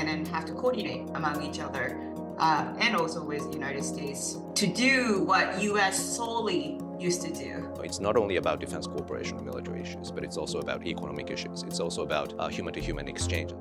and then have to coordinate among each other, and also with the United States to do what U.S. solely used to do. It's not only about defense cooperation and military issues, but it's also about economic issues. It's also about human-to-human exchange.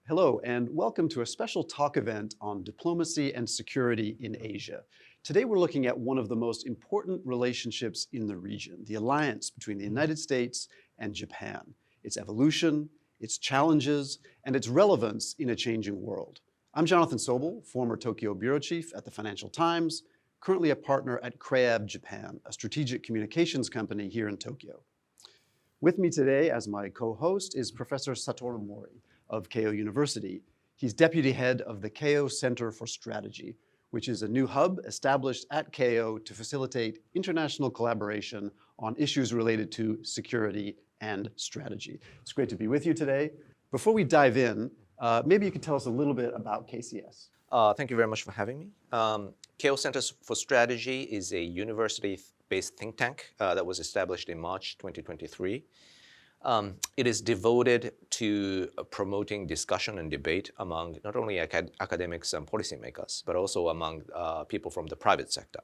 Hello, and welcome to a special talk event on diplomacy and security in Asia. Today we're looking at one of the most important relationships in the region, the alliance between the United States and Japan, its evolution, its challenges, and its relevance in a changing world. I'm Jonathan Soble, former Tokyo bureau chief at the Financial Times, currently a partner at Kreab Japan, a strategic communications company here in Tokyo. With me today as my co-host is Professor Satoru Mori of Keio University. He's deputy head of the Keio Center for Strategy, which is a new hub established at Keio to facilitate international collaboration on issues related to security and strategy. It's great to be with you today. Before we dive in, maybe you could tell us a little bit about KCS. Thank you very much for having me. Keio Center for Strategy is a university-based think tank that was established in March 2023. It is devoted to promoting discussion and debate among not only academics and policymakers, but also among people from the private sector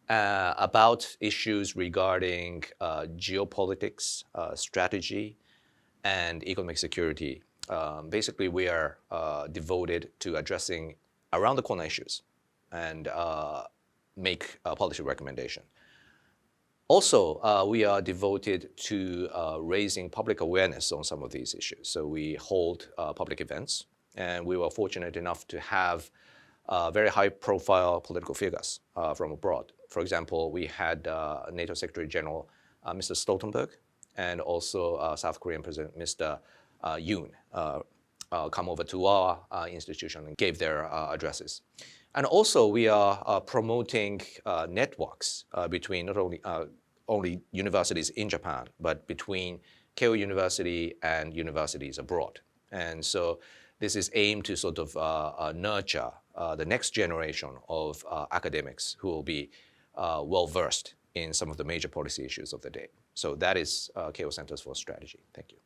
about issues regarding geopolitics, strategy, and economic security. Basically, we are devoted to addressing around-the-corner issues and make a policy recommendation. Also, we are devoted to raising public awareness on some of these issues. So we hold public events, and we were fortunate enough to have very high-profile political figures from abroad. For example, we had NATO Secretary General Mr. Stoltenberg, and also South Korean President Mr. Yoon come over to our institution and gave their addresses. And also, we are promoting networks between not only universities in Japan, but between Keio University and universities abroad. And so this is aimed to sort of nurture the next generation of academics who will be well-versed in some of the major policy issues of the day. So that is Keio Centers for Strategy. Thank you.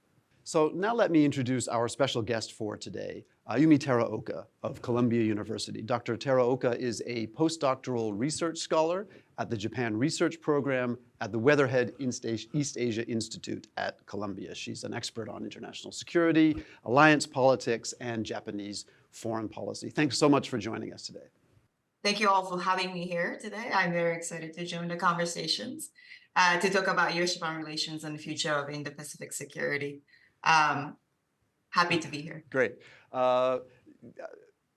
So now let me introduce our special guest for today, Ayumi Teraoka of Columbia University. Dr. Teraoka is a postdoctoral research scholar at the Japan Research Program at the Weatherhead East Asia Institute at Columbia. She's an expert on international security, alliance politics, and Japanese foreign policy. Thanks so much for joining us today. Thank you all for having me here today. I'm very excited to join the conversations to talk about U.S. Japan relations and the future of Indo-Pacific security. Happy to be here. Great. The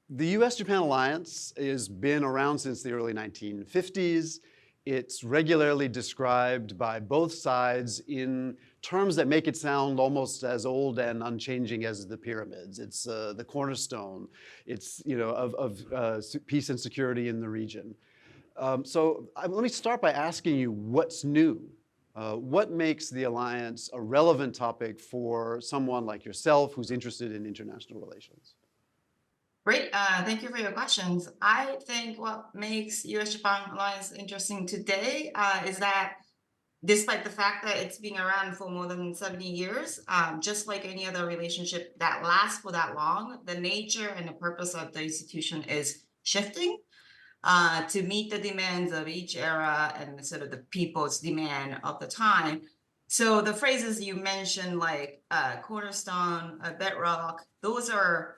U.S. Japan alliance has been around since the early 1950s. It's regularly described by both sides in terms that make it sound almost as old and unchanging as the pyramids. It's the cornerstone. It's of peace and security in the region. So let me start by asking you what's new. What makes the alliance a relevant topic for someone like yourself who's interested in international relations? Great. Thank you for your questions. I think what makes U.S.-Japan alliance interesting today is that despite the fact that it's been around for more than 70 years, just like any other relationship that lasts for that long, the nature and the purpose of the institution is shifting to meet the demands of each era and sort of the people's demand of the time. So the phrases you mentioned, like cornerstone, bedrock, those are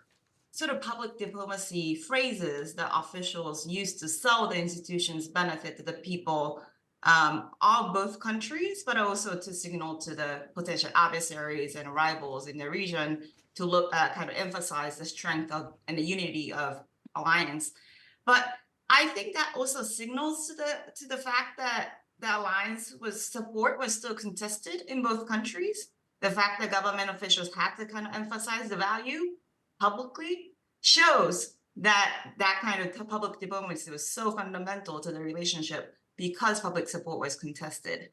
sort of public diplomacy phrases that officials use to sell the institution's benefit to the people of both countries, but also to signal to the potential adversaries and rivals in the region to look kind of emphasize the strength of and the unity of alliance. But I think that also signals to the fact that the alliance support was still contested in both countries. The fact that government officials had to kind of emphasize the value publicly shows that that kind of public diplomacy was so fundamental to the relationship because public support was contested.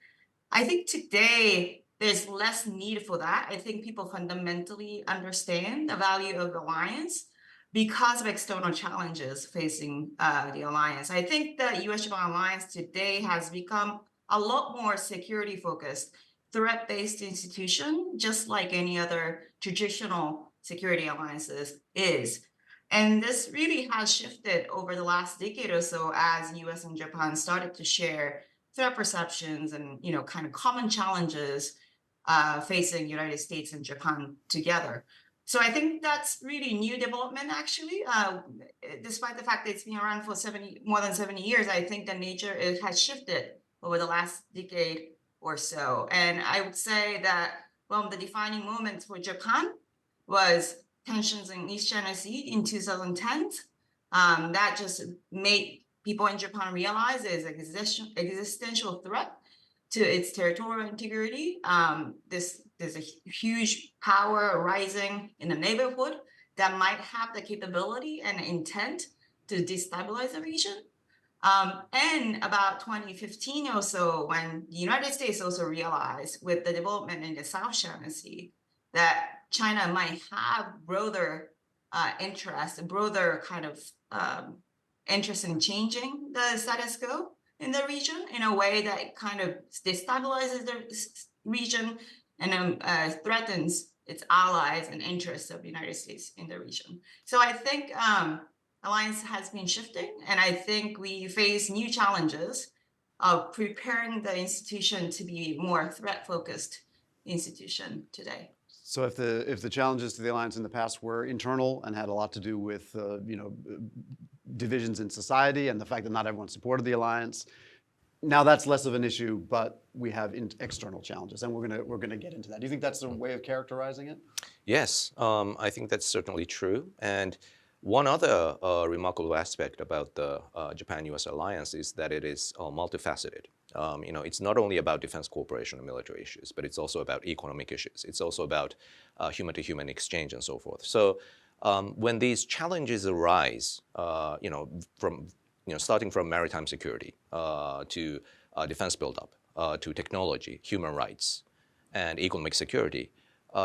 I think today there's less need for that. I think people fundamentally understand the value of the alliance because of external challenges facing the alliance. I think the U.S.-Japan alliance today has become a lot more security focused threat-based institution, just like any other traditional security alliances is. And this really has shifted over the last decade or so as US and Japan started to share threat perceptions and kind of common challenges facing United States and Japan together. So I think that's really new development, actually. Despite the fact that it's been around for more than 70 years, I think the nature it has shifted over the last decade or so. And I would say that one of the defining moments for Japan was tensions in East China Sea in 2010. That just made people in Japan realize there's an existential threat to its territorial integrity. There's a huge power rising in the neighborhood that might have the capability and intent to destabilize the region. And about 2015 or so, when the United States also realized with the development in the South China Sea that China might have broader interest, broader kind of interest in changing the status quo in the region in a way that kind of destabilizes the region and threatens its allies and interests of the United States in the region. So I think alliance has been shifting, and I think we face new challenges of preparing the institution to be more threat-focused institution today. So if the challenges to the alliance in the past were internal and had a lot to do with divisions in society and the fact that not everyone supported the alliance, now that's less of an issue, but we have external challenges, and we're gonna get into that. Do you think that's a way of characterizing it? Yes, I think that's certainly true. And one other remarkable aspect about the Japan-US alliance is that it is multifaceted. It's not only about defense cooperation and military issues, but it's also about economic issues. It's also about human-to-human exchange and so forth. So when these challenges arise, starting from maritime security to defense buildup, to technology, human rights, and economic security,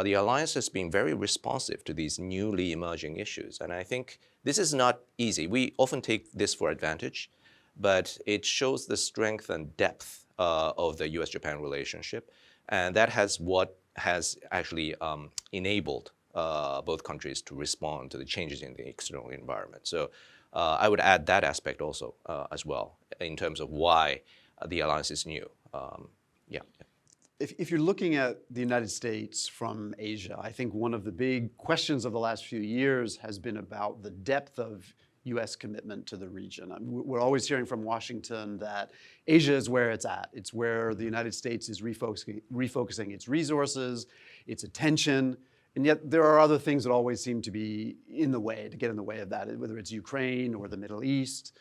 the alliance has been very responsive to these newly emerging issues. And I think this is not easy. We often take this for advantage, but it shows the strength and depth of the U.S.-Japan relationship. And that has what has actually enabled both countries to respond to the changes in the external environment. So I would add that aspect also as well in terms of why the alliance is new. Yeah. If you're looking at the United States from Asia, I think one of the big questions of the last few years has been about the depth of U.S. commitment to the region. We're always hearing from Washington that Asia is where it's at. It's where the United States is refocusing its resources, its attention, and yet there are other things that always seem to be in the way, to get in the way of that, whether it's Ukraine or the Middle East.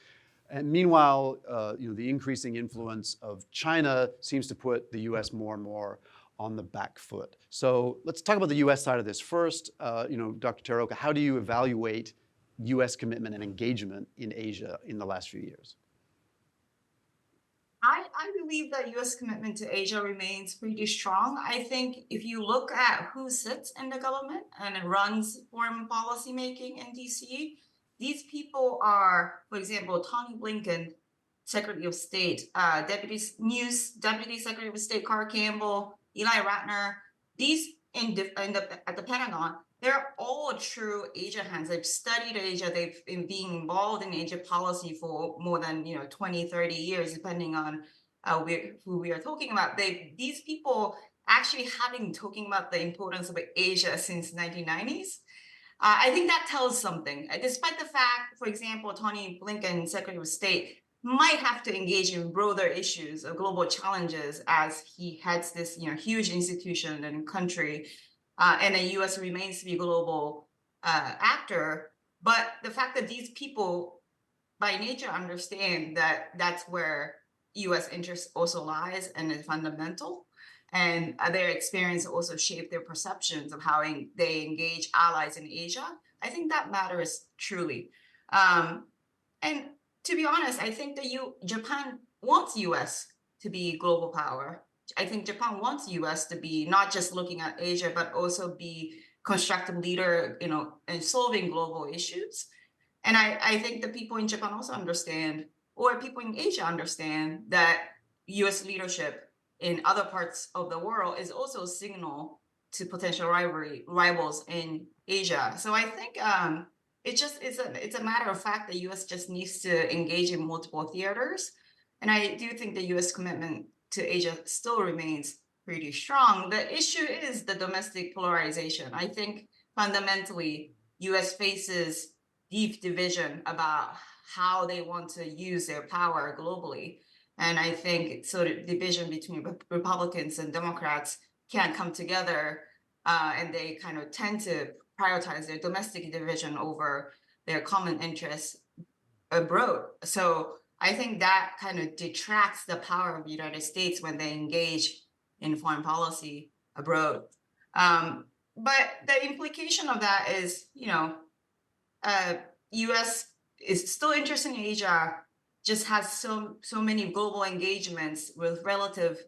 And meanwhile, the increasing influence of China seems to put the U.S. more and more on the back foot. So let's talk about the U.S. side of this first. Dr. Teraoka, how do you evaluate U.S. commitment and engagement in Asia in the last few years? I believe that U.S. commitment to Asia remains pretty strong. I think if you look at who sits in the government and runs foreign policy making in D.C., these people are, for example, Tony Blinken, Secretary of State, Deputy Secretary of State Carl Campbell, Eli Ratner. These at the Pentagon, they're all true Asia hands. They've studied Asia. They've been being involved in Asia policy for more than 20, 30 years, depending on who we are talking about. These people actually have been talking about the importance of Asia since 1990s. I think that tells something. Despite the fact, for example, Tony Blinken, Secretary of State, might have to engage in broader issues of global challenges as he heads this huge institution and country, and the U.S. remains to be a global actor. But the fact that these people, by nature, understand that that's where U.S. interest also lies and is fundamental. And their experience also shape their perceptions of how they engage allies in Asia. I think that matters truly. And to be honest, I think that Japan wants U.S. to be global power. I think Japan wants U.S. to be not just looking at Asia, but also be constructive leader, in solving global issues. And I think the people in Japan also understand, or people in Asia understand, that U.S. leadership in other parts of the world is also a signal to potential rivals in Asia. So I think it's a matter of fact that U.S. just needs to engage in multiple theaters, and I do think the U.S. commitment to Asia still remains pretty strong. The issue is the domestic polarization. I think fundamentally U.S. faces deep division about how they want to use their power globally. And I think sort of division between Republicans and Democrats can't come together, and they kind of tend to prioritize their domestic division over their common interests abroad. So I think that kind of detracts the power of the United States when they engage in foreign policy abroad. But the implication of that is, U.S. is still interested in Asia, just has so many global engagements with relative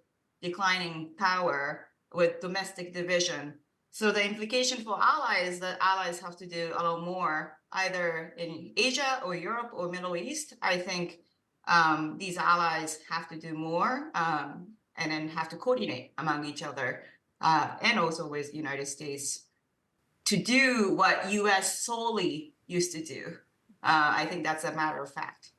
declining power, with domestic division. So the implication for allies is that allies have to do a lot more, either in Asia or Europe or Middle East. I think these allies have to do more, and then have to coordinate among each other, and also with the United States to do what U.S. solely used to do. I think that's a matter of fact.